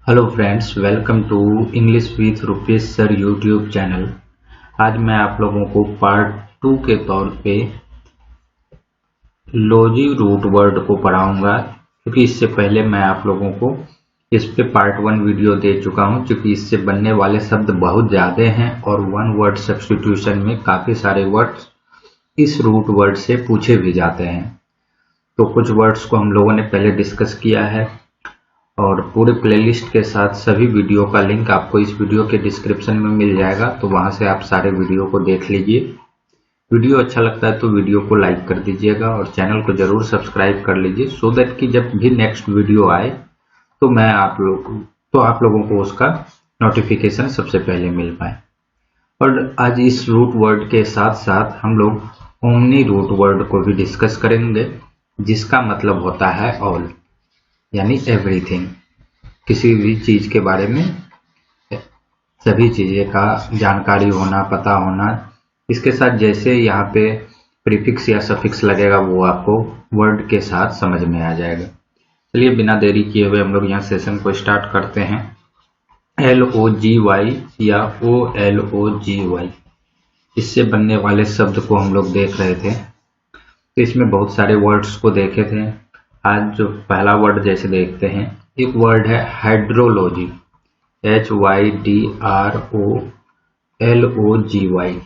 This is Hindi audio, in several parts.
Hello friends, welcome to English with Rupesh sir YouTube channel. आज मैं आप लोगों को पार्ट 2 के तौर पे लॉजी रूट वर्ड को पढ़ाऊंगा, क्योंकि इससे पहले मैं आप लोगों को इस पे पार्ट 1 वीडियो दे चुका हूं। क्योंकि इससे बनने वाले शब्द बहुत ज़्यादा हैं और वन वर्ड सब्स्टिट्यूशन में काफ़ी सारे वर्ड्स इस रूट वर्ड से पूछे भी जाते हैं। तो कुछ वर्ड्स को हम लोगों ने पहले डिस्कस किया है और पूरे प्लेलिस्ट के साथ सभी वीडियो का लिंक आपको इस वीडियो के डिस्क्रिप्शन में मिल जाएगा, तो वहां से आप सारे वीडियो को देख लीजिए। वीडियो अच्छा लगता है तो वीडियो को लाइक कर दीजिएगा और चैनल को जरूर सब्सक्राइब कर लीजिए, सो दैट कि जब भी नेक्स्ट वीडियो आए तो आप लोगों को उसका नोटिफिकेशन सबसे पहले मिल पाए। और आज इस रूट वर्ड के साथ साथ हम लोग ओमनी रूट वर्ड को भी डिस्कस करेंगे, जिसका मतलब होता है ऑल, यानी एवरीथिंग। किसी भी चीज के बारे में सभी चीजें का जानकारी होना, पता होना। इसके साथ जैसे यहाँ पे प्रीफिक्स या सफिक्स लगेगा वो आपको वर्ड के साथ समझ में आ जाएगा। चलिए बिना देरी किए हुए हम लोग यहाँ सेशन को स्टार्ट करते हैं। LOGY या OLOGY, इससे बनने वाले शब्द को हम लोग देख रहे थे। तो इसमें बहुत सारे वर्ड्स को देखे थे। आज जो पहला वर्ड जैसे देखते हैं, एक वर्ड है हाइड्रोलॉजी, HYDROLOGY।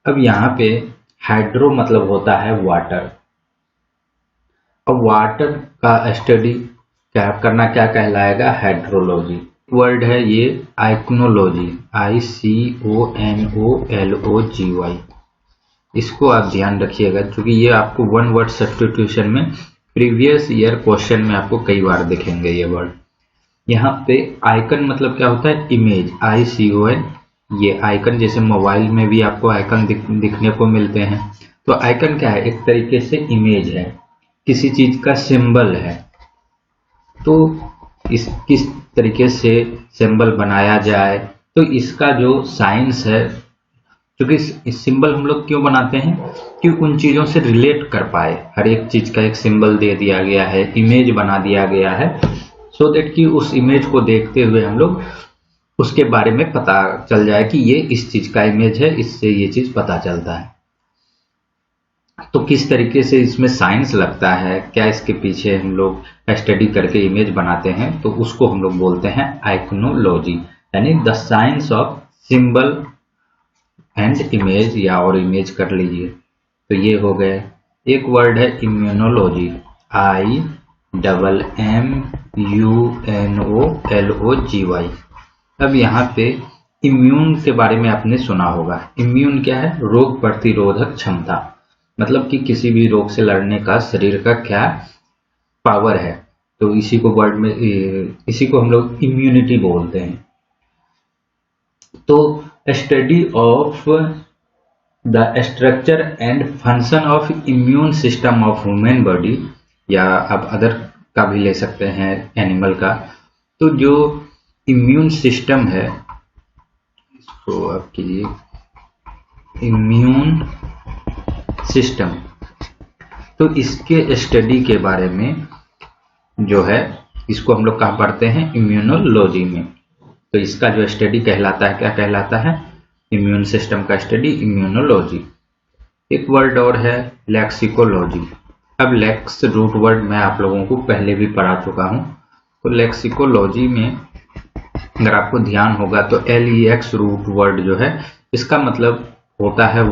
अब यहाँ पे हाइड्रो मतलब होता है वाटर। अब वाटर का स्टडी क्या करना क्या कहलाएगा? हाइड्रोलॉजी। वर्ड है ये आइकोनोलॉजी, ICONOLOGY। इसको आप ध्यान रखिएगा, क्योंकि ये आपको वन वर्ड सब्स्टिट्यूशन में प्रीवियस ईयर क्वेश्चन में आपको कई बार दिखेंगे ये वर्ड। यहाँ पे आइकन मतलब क्या होता है? Image, ICON। ये आइकन जैसे मोबाइल में भी आपको आइकन दिखने को मिलते हैं। तो आइकन क्या है? एक तरीके से इमेज है, किसी चीज का सिंबल है। तो किस तरीके से सिंबल बनाया जाए, तो इसका जो साइंस है, क्योंकि इस सिंबल हम लोग क्यों बनाते हैं कि उन चीजों से रिलेट कर पाए। हर एक चीज का एक सिंबल दे दिया गया है, इमेज बना दिया गया है, सो दैट कि उस इमेज को देखते हुए हम लोग उसके बारे में पता चल जाए कि ये इस चीज का इमेज है, इससे ये चीज पता चलता है। तो किस तरीके से इसमें साइंस लगता है, क्या इसके पीछे हम लोग स्टडी करके इमेज बनाते हैं, तो उसको हम लोग बोलते हैं आइकोनोलॉजी, यानी the science of symbol and image, या और इमेज कर लीजिए। तो ये हो गए। एक वर्ड है इम्यूनोलॉजी, IMMUNOLOGY। अब यहाँ पे इम्यून के बारे में आपने सुना होगा। इम्यून क्या है? रोग प्रतिरोधक क्षमता, मतलब कि किसी भी रोग से लड़ने का शरीर का क्या पावर है। तो इसी को हम लोग इम्यूनिटी बोलते हैं। तो study of the structure and function of immune system of human body, या आप अदर का भी ले सकते हैं, एनिमल का। तो जो इम्यून सिस्टम है, इसको आप कीजिए इम्यून सिस्टम, तो इसके स्टडी के बारे में जो है, इसको हम लोग कहाँ पढ़ते हैं? इम्यूनोलॉजी में। तो इसका जो स्टडी कहलाता है, क्या कहलाता है? इम्यून सिस्टम का स्टडी, इम्यूनोलॉजी। एक वर्ड और है लेक्सिकोलॉजी। अब लेक्स रूट वर्ड मैं आप लोगों को पहले भी पढ़ा चुका हूं। तो लेक्सिकोलॉजी में अगर आपको ध्यान होगा तो LEX रूट वर्ड जो है, इसका मतलब होता है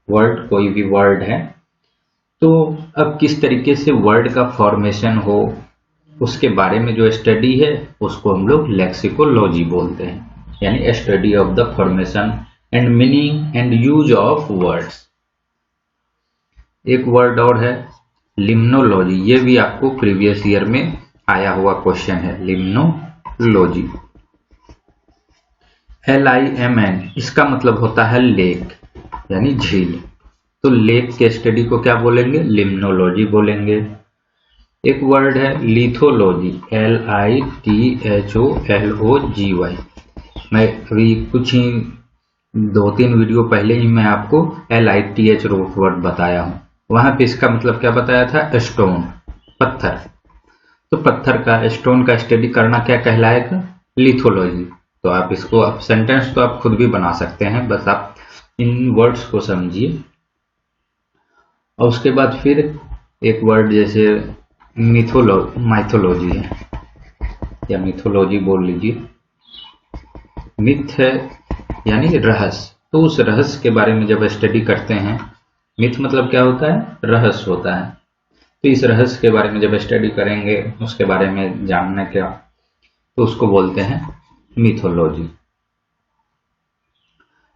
वर्ड। कोई भी वर्ड है। तो अब किस तरीके से वर्ड का फॉर्मेशन हो, उसके बारे में जो स्टडी है, उसको हम लोग लेक्सिकोलॉजी बोलते हैं, यानी study of the formation and meaning and use of words. एक वर्ड और है लिम्नोलॉजी। ये भी आपको प्रीवियस ईयर में आया हुआ क्वेश्चन है, लिम्नोलॉजी। LIMN, इसका मतलब होता है लेक, यानी झील। तो लेक के स्टडी को क्या बोलेंगे? लिम्नोलॉजी बोलेंगे। एक वर्ड है लिथोलॉजी, LITHOLOGY। मैं अभी कुछ ही 2-3 वीडियो पहले ही मैं आपको LITH रूट वर्ड बताया हूं। वहां पे इसका मतलब क्या बताया था? स्टोन, पत्थर। तो पत्थर का, स्टोन का स्टडी करना क्या कहलाएगा? लिथोलॉजी। तो आप इसको, आप सेंटेंस तो आप खुद भी बना सकते हैं, बस आप इन वर्ड्स को समझिए। और उसके बाद फिर एक वर्ड जैसे माइथोलॉजी है, या मिथोलॉजी बोल लीजिए। मिथ है यानी रहस्य। तो उस रहस्य के बारे में जब स्टडी करते हैं, मिथ मतलब क्या होता है? रहस्य होता है। तो इस रहस्य के बारे में जब स्टडी करेंगे, उसके बारे में जानना क्या, तो उसको बोलते हैं मिथोलॉजी।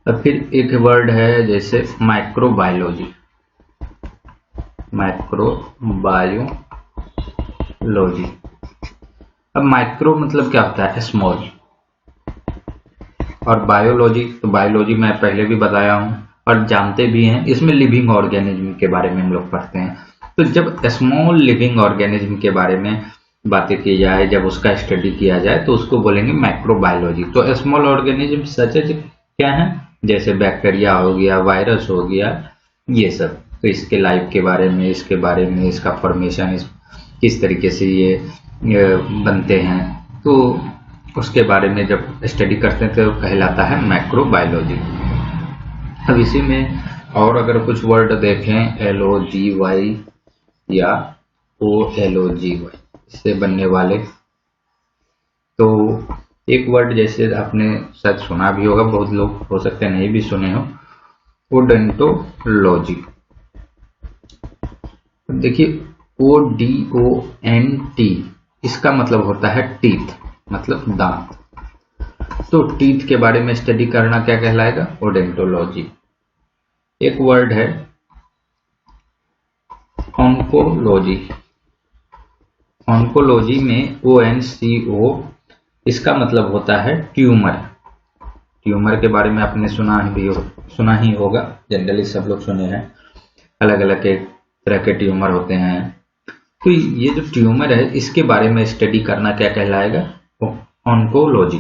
अब फिर एक वर्ड है जैसे माइक्रोबायोलॉजी। माइक्रोबायोलॉजी। अब माइक्रो मतलब क्या होता है? स्मॉल। और बायोलॉजी, तो बायोलॉजी मैं पहले भी बताया हूं और जानते भी हैं, इसमें लिविंग ऑर्गेनिज्म के बारे में हम लोग पढ़ते हैं। तो जब स्मॉल लिविंग ऑर्गेनिज्म के बारे में बातें की जाए, जब उसका स्टडी किया जाए, तो उसको बोलेंगे माइक्रोबायोलॉजी। तो स्मॉल ऑर्गेनिज्म सच क्या है? जैसे बैक्टीरिया हो गया, वायरस हो गया, ये सब। तो इसके लाइफ के बारे में, इसके बारे में, इसका फॉर्मेशन, किस तरीके से ये बनते हैं, तो उसके बारे में जब स्टडी करते हैं तो कहलाता है माइक्रोबायोलॉजी। अब इसी में और अगर कुछ वर्ड देखें, LOGY या OLOGY से बनने वाले, तो एक वर्ड जैसे आपने शायद सुना भी होगा, बहुत लोग हो सकते हैं नहीं भी सुने हो, ओडोंटोलॉजी। देखिए ODONT, इसका मतलब होता है टीथ, मतलब दांत। तो टीथ के बारे में स्टडी करना क्या कहलाएगा? ओडोंटोलॉजी। एक वर्ड है ऑन्कोलॉजी। ऑन्कोलॉजी में ONCO, इसका मतलब होता है ट्यूमर। ट्यूमर के बारे में आपने सुना ही होगा, जनरली सब लोग सुने हैं। अलग अलग तरह के ट्यूमर होते हैं। तो ये जो ट्यूमर है, इसके बारे में स्टडी करना क्या कहलाएगा? ऑन्कोलॉजी।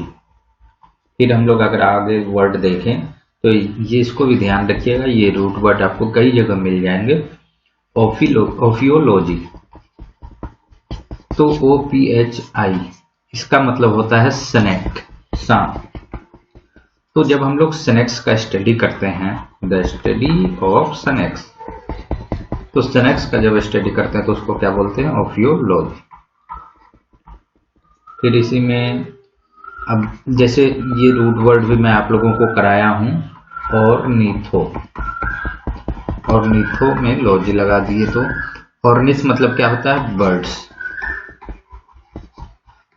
फिर हम लोग अगर आगे वर्ड देखें तो ये, इसको भी ध्यान रखिएगा, ये रूट वर्ड आपको कई जगह मिल जाएंगे। ओफियोलॉजी। तो OPHI, इसका मतलब होता है स्नेक, सांप। तो जब हम लोग स्नेक्स का स्टडी करते हैं, द स्टडी ऑफ स्नेक्स, तो स्नेक्स का जब स्टडी करते हैं तो उसको क्या बोलते हैं? ओफियोलॉजी। फिर इसी में अब जैसे ये रूट वर्ड भी मैं आप लोगों को कराया हूं, ऑर्निथो में लॉजी लगा दिए। तो ऑर्निथ मतलब क्या होता है? बर्ड्स।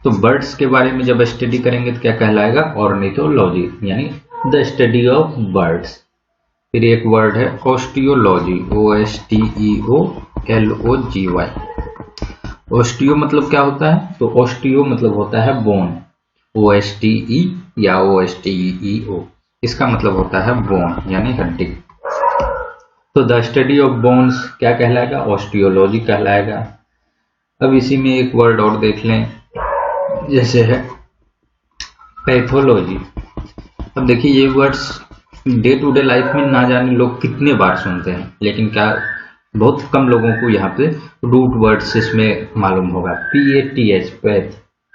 तो बर्ड्स के बारे में जब स्टडी करेंगे तो क्या कहलाएगा? ऑर्निथोलॉजी, यानी द स्टडी ऑफ बर्ड्स। फिर एक वर्ड है ऑस्टियोलॉजी, OSTEOLOGY। ऑस्टियो मतलब क्या होता है? तो ऑस्टियो मतलब होता है बोन, OSTE या OSTEO, इसका मतलब होता है बोन यानी हड्डी। तो द स्टडी ऑफ बोन्स क्या कहलाएगा? ऑस्टियोलॉजी कहलाएगा। अब इसी में एक वर्ड और देख लें, जैसे है पैथोलॉजी। अब देखिए ये words day to day life में ना जाने लोग कितने बार सुनते हैं, लेकिन क्या बहुत कम लोगों को यहाँ पे रूट वर्ड्स इसमें मालूम होगा। PATH, पैथ,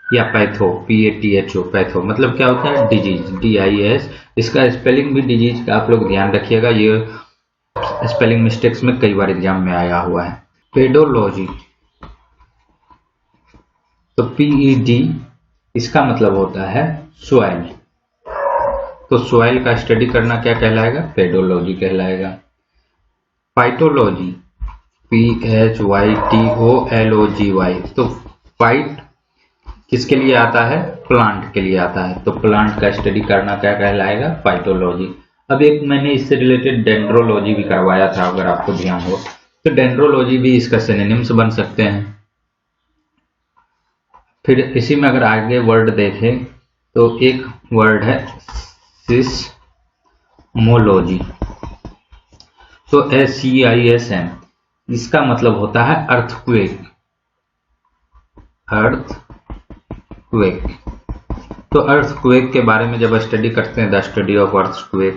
या पैथो, PATHO, पैथो मतलब क्या होता है? Disease, DIS। इसका स्पेलिंग भी डिजीज का आप लोग ध्यान रखिएगा, ये स्पेलिंग मिस्टेक्स में कई बार एग्जाम में आया हुआ है। पेडोलॉजी, तो PED, इसका मतलब होता है सॉइल। तो सॉइल का स्टडी करना क्या कहलाएगा? पेडोलॉजी कहलाएगा। Phytology, PHYTOLOGY। तो फाइट किसके लिए आता है? प्लांट के लिए आता है। तो प्लांट का स्टडी करना क्या कहलाएगा? फाइटोलॉजी। अब एक मैंने इससे रिलेटेड डेंड्रोलॉजी भी करवाया था, अगर आपको ध्यान हो, तो डेंड्रोलॉजी भी इसका सिनोनिम्स बन सकते हैं। फिर इसी में अगर आगे वर्ड देखें तो एक वर्ड है सिस्मोलॉजी। तो SEISM, इसका मतलब होता है अर्थक्वेक। अर्थक्वेक, तो अर्थक्वेक के बारे में जब स्टडी करते हैं, द स्टडी ऑफ अर्थक्वेक।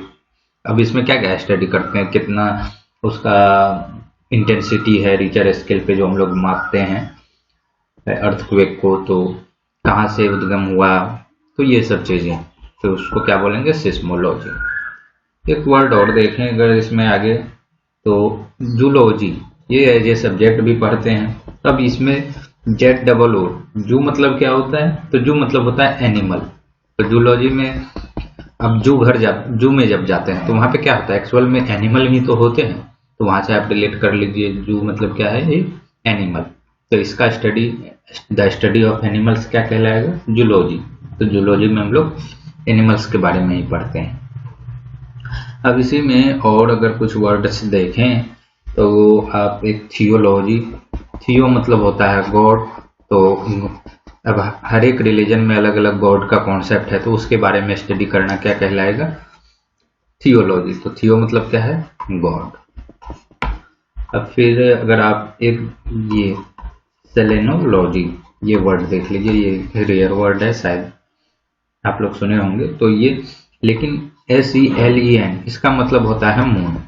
अब इसमें क्या क्या स्टडी करते हैं? कितना उसका इंटेंसिटी है रिचर स्केल पे जो हम लोग मापते हैं, अर्थक्वेक को, तो कहाँ से उद्गम हुआ, तो ये सब चीजें, तो उसको क्या बोलेंगे, सिस्मोलॉजी। एक वर्ड और देखें अगर इसमें आगे, तो जूलॉजी, ये एज ए सब्जेक्ट भी पढ़ते हैं। अब इसमें जेड डबल ओ, जू मतलब क्या होता है, तो जू मतलब होता है एनिमल। तो जूलॉजी में अब जू में जब जाते हैं तो वहां पे क्या होता है, एक्चुअल में एनिमल ही तो होते हैं, तो वहां से आप रिलेट कर लीजिए, जू मतलब क्या है, ये एनिमल। तो इसका study, the study of animals क्या कहलाएगा, जूलॉजी। तो जूलॉजी में हम लोग एनिमल्स के बारे में ही पढ़ते हैं। अब इसी में और अगर कुछ वर्ड्स देखें तो आप एक थियोलॉजी, थियो मतलब होता है गॉड, तो अब हर एक रिलीजन में अलग अलग गॉड का कॉन्सेप्ट है, तो उसके बारे में स्टडी करना क्या कहलाएगा, थियोलॉजी। तो थियो मतलब क्या है, गॉड। अब फिर अगर आप एक ये सेलेनोलॉजी, ये वर्ड देख लीजिए, ये रेयर वर्ड है, शायद आप लोग सुने होंगे। तो ये, लेकिन SELEN इसका मतलब होता है मून।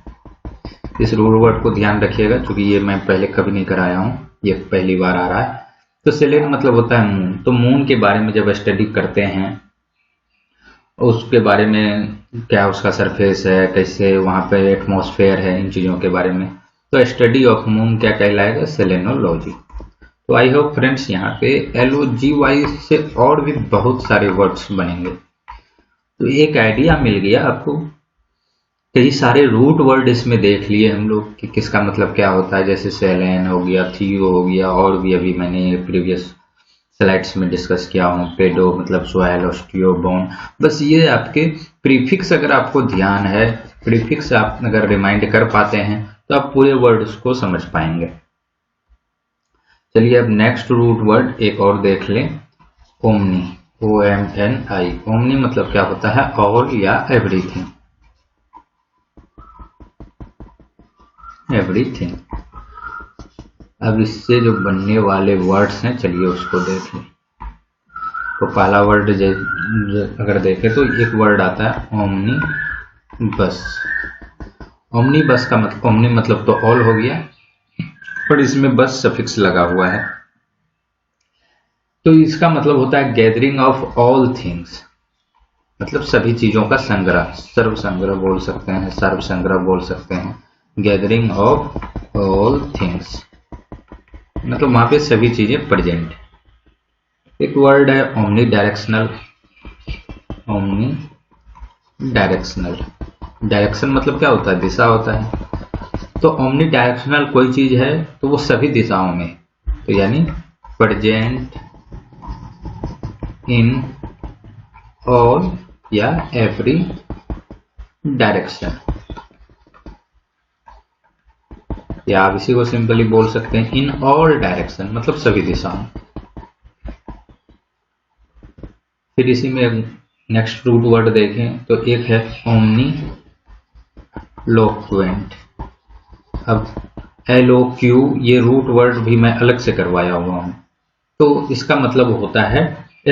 इस रूल वर्ड को ध्यान रखिएगा, क्योंकि ये मैं पहले कभी नहीं कराया हूँ, ये पहली बार आ रहा है। तो सेलेन मतलब होता है मून। तो मून के बारे में जब स्टडी करते हैं, उसके बारे में क्या उसका सरफेस है, कैसे वहाँ पे एटमॉस्फेयर है, इन चीज़ों के बारे में, तो स्टडी ऑफ मून क्या कहलाएगा, सेलेनोलॉजी। तो आई होप फ्रेंड्स यहाँ पे LOGY से और भी बहुत सारे वर्ड्स बनेंगे। तो एक आइडिया मिल गया आपको, कई सारे रूट वर्ड इसमें देख लिए हम लोग कि किसका मतलब क्या होता है, जैसे सेलेन हो गया, थियो हो गया, और भी अभी मैंने प्रीवियस स्लाइड्स में डिस्कस किया हूँ, पेडो मतलब सोयल, ऑस्टियो, बोन। बस ये आपके प्रीफिक्स अगर आपको ध्यान है, प्रीफिक्स आप अगर रिमाइंड कर पाते हैं, तो आप पूरे वर्ड्स को समझ पाएंगे। चलिए अब नेक्स्ट रूट वर्ड एक और देख लें, ओमनी, OMNI। ओमनी मतलब क्या होता है, ऑल या एवरीथिंग, एवरीथिंग। अब इससे जो बनने वाले वर्ड्स हैं, चलिए उसको देख लें। तो पहला वर्ड अगर देखें तो एक वर्ड आता है ओमनी बस। ओमनी बस का मतलब, ओमनी मतलब तो ऑल हो गया, पर इसमें बस सफिक्स लगा हुआ है। तो इसका मतलब होता है गैदरिंग ऑफ ऑल थिंग्स, मतलब सभी चीजों का संग्रह, सर्व संग्रह बोल सकते हैं, सर्व संग्रह बोल सकते हैं। गैदरिंग ऑफ ऑल थिंग्स मतलब वहां पे सभी चीजें प्रेजेंट। एक वर्ड है omni directional, omni directional. Direction मतलब क्या होता है, दिशा होता है। तो ओमनी डायरेक्शनल कोई चीज है तो वो सभी दिशाओं में, तो यानी प्रेजेंट इन ऑल या एवरी डायरेक्शन, या आप इसी को सिंपली बोल सकते हैं इन ऑल डायरेक्शन, मतलब सभी दिशाओं। फिर इसी में नेक्स्ट रूट वर्ड देखें तो एक है ओमनी लोक्वेंट। अब LOQ ये रूट वर्ड भी मैं अलग से करवाया हुआ हूं। तो इसका मतलब होता है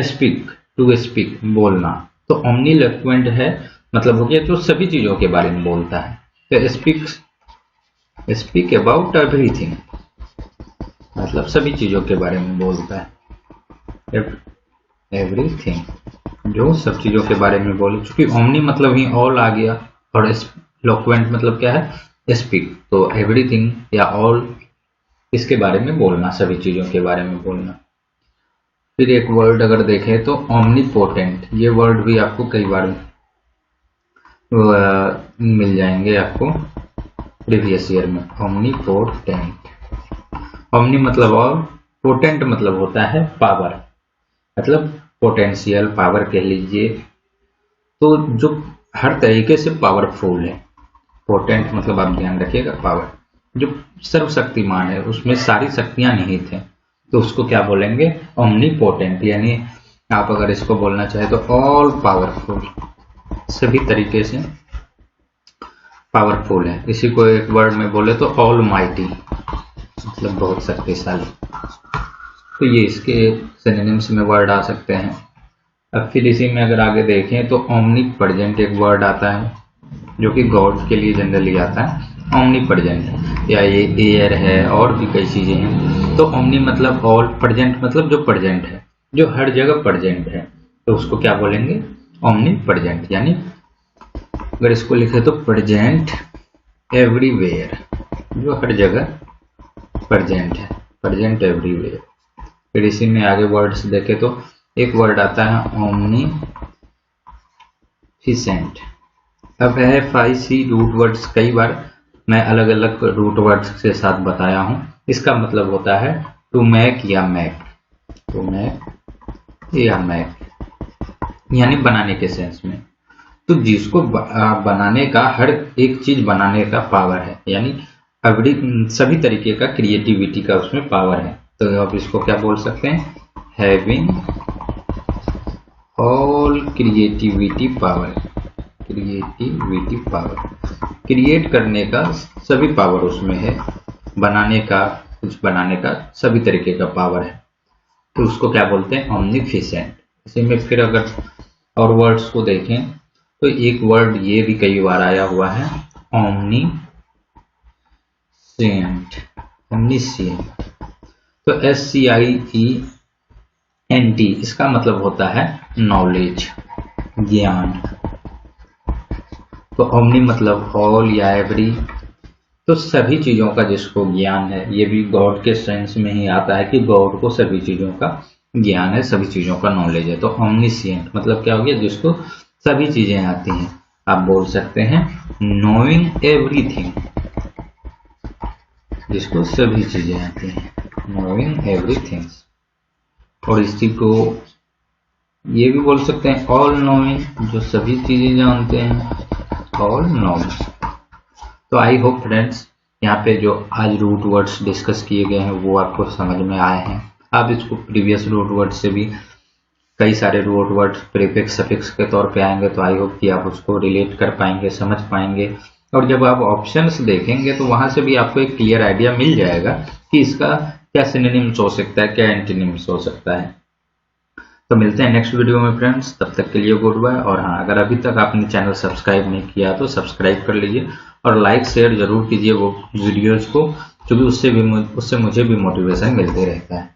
स्पीक, टू स्पीक, बोलना। तो ओमनी लोक्वेंट है मतलब हो गया जो सभी चीजों के बारे में बोलता है। तो स्पीक अबाउट एवरीथिंग मतलब सभी चीजों के बारे में बोलता है, एवरीथिंग जो सब चीजों के बारे में बोले। चूंकि ओमनी मतलब ही ऑल आ गया, और लोक्वेंट मतलब क्या है, स्पीक, तो एवरीथिंग या ऑल इसके बारे में बोलना, सभी चीजों के बारे में बोलना। फिर एक वर्ड अगर देखें तो ओमनीपोटेंट, ये वर्ड भी आपको कई बार मिल जाएंगे आपको प्रीवियस ईयर में। ओमनीपोटेंट, ओमनी मतलब और, पोटेंट मतलब होता है पावर, मतलब पोटेंशियल पावर कह लीजिए, तो जो हर तरीके से पावरफुल है। पोटेंट मतलब आप ध्यान रखिएगा पावर, जो सर्वशक्तिमान है, उसमें सारी शक्तियां निहित हैं, तो उसको क्या बोलेंगे, ओमनीपोटेंट। यानी आप अगर इसको बोलना चाहे तो ऑल पावरफुल, सभी तरीके से पावरफुल है। इसी को एक वर्ड में बोले तो ऑल माइटी, मतलब बहुत शक्तिशाली। तो ये इसके सिनोनिम्स में वर्ड आ सकते हैं। अब फिर इसी में अगर आगे देखें तो ओमनी प्रेजेंट एक वर्ड आता है जो कि गॉड के लिए जनरली आता है। ओमनी प्रेजेंट, या ये एयर है और भी कई चीजें हैं। तो ओमनी मतलब ऑल, प्रेजेंट मतलब जो प्रेजेंट है, जो हर जगह प्रेजेंट है, तो उसको क्या बोलेंगे? Omni present. यानी अगर इसको लिखे तो प्रेजेंट एवरीवेयर, जो हर जगह प्रेजेंट है, प्रेजेंट एवरीवेयर। फिर इसी में आगे वर्ड्स देखे तो एक वर्ड आता है ओमनीफिसेंट। अब है FIC रूट वर्ड्स, कई बार मैं अलग अलग रूट वर्ड्स के साथ बताया हूं। इसका मतलब होता है टू मेक या मैक, टू मेक या मैक, यानी बनाने के सेंस में। तो जिसको बनाने का, हर एक चीज बनाने का पावर है, यानी सभी तरीके का क्रिएटिविटी का उसमें पावर है। तो अब इसको क्या बोल सकते हैं? Having all creativity power, creativity power, create करने का सभी पावर उसमें है, बनाने का, कुछ बनाने का सभी तरीके का पावर है। तो उसको क्या बोलते हैं? ओमनीफिसेंट। इसी में फिर अगर और वर्ड्स को देखें तो एक वर्ड ये भी कई बार आया हुआ है, ओमनीसिएंट, ओमनीसिएंट। तो SCIENT, इसका मतलब होता है नॉलेज, ज्ञान। तो ओमनी मतलब ऑल या एवरी, तो सभी चीजों का जिसको ज्ञान है। ये भी गॉड के सेंस में ही आता है कि गॉड को सभी चीजों का ज्ञान है, सभी चीजों का नॉलेज है। तो ओमनीसिएंट मतलब क्या हो गया? जिसको सभी चीजें आती हैं। आप बोल सकते हैं नोइंग एवरीथिंग, जिसको सभी चीजें आती हैं, नोइंग एवरीथिंग। और इसी को ये भी बोल सकते हैं ऑल नोइंग, जो सभी चीजें जानते हैं, ऑल नोइंग। तो आई होप फ्रेंड्स, यहाँ पे जो आज रूट वर्ड्स डिस्कस किए गए हैं वो आपको समझ में आए हैं। आप इसको प्रीवियस रूट वर्ड से भी कई सारे रूट वर्ड प्रीफिक्स सफिक्स के तौर पे आएंगे, तो आई होप कि आप उसको रिलेट कर पाएंगे, समझ पाएंगे। और जब आप ऑप्शंस देखेंगे तो वहां से भी आपको एक क्लियर आइडिया मिल जाएगा कि इसका क्या सिनोनिम्स हो सकता है, क्या एंटीनिम्स हो सकता है। तो मिलते हैं नेक्स्ट वीडियो में फ्रेंड्स, तब तक के लिए गुड बाय। और हाँ, अगर अभी तक आपने चैनल सब्सक्राइब नहीं किया तो सब्सक्राइब कर लीजिए और लाइक शेयर जरूर कीजिए वो वीडियोज को, क्योंकि उससे मुझे भी मोटिवेशन मिलते रहता है।